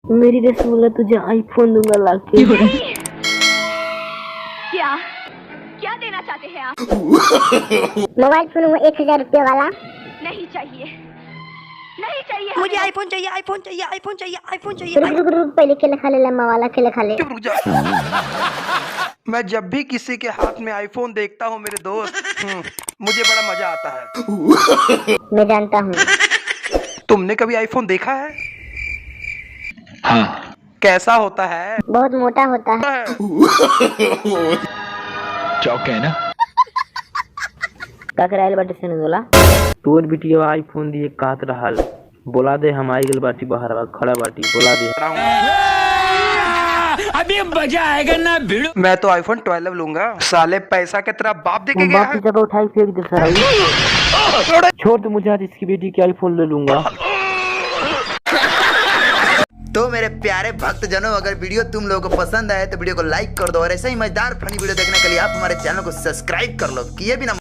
मेरी रसगुल्ला तुझे आईफोन दूंगा लाके। क्या क्या देना चाहते हैं आप? मोबाइल फोन 1000 रुपये वाला। नहीं चाहिए, नहीं चाहिए मुझे आईफोन चाहिए, आईफोन चाहिए, आईफोन चाहिए, आईफोन चाहिए। रुक पहले केले खा ले, लम्मा वाला केले खा ले। रुक जा। मैं जब भी किसी के हाथ में आईफोन देखता हूँ मेरे दोस्त, मुझे बड़ा मजा आता है। मैं जानता हूँ। तुमने कभी आईफोन देखा है? हाँ। कैसा होता है? बहुत मोटा होता है। चौक है ना। का कराइल बाटे से बोला तोर बिटिया आईफोन दिए कात रहल, बोला दे हम आई गल बाटी बाहर खड़ा बाटी, बोला दे। अभी मजा आएगा ना भिड़ो। मैं तो आईफोन 12 लूंगा। साले पैसा के तेरा बाप दे के गया बाप है। जब उठाई फेंक दे सर। छोड़ दो मुझे, आज इसकी बेटी की आईफोन ले लूंगा। तो मेरे प्यारे भक्त जनों, अगर वीडियो तुम लोगों को पसंद आए तो वीडियो को लाइक कर दो, और ऐसे ही मजेदार फनी वीडियो देखने के लिए आप हमारे चैनल को सब्सक्राइब कर लो, किए भी ना।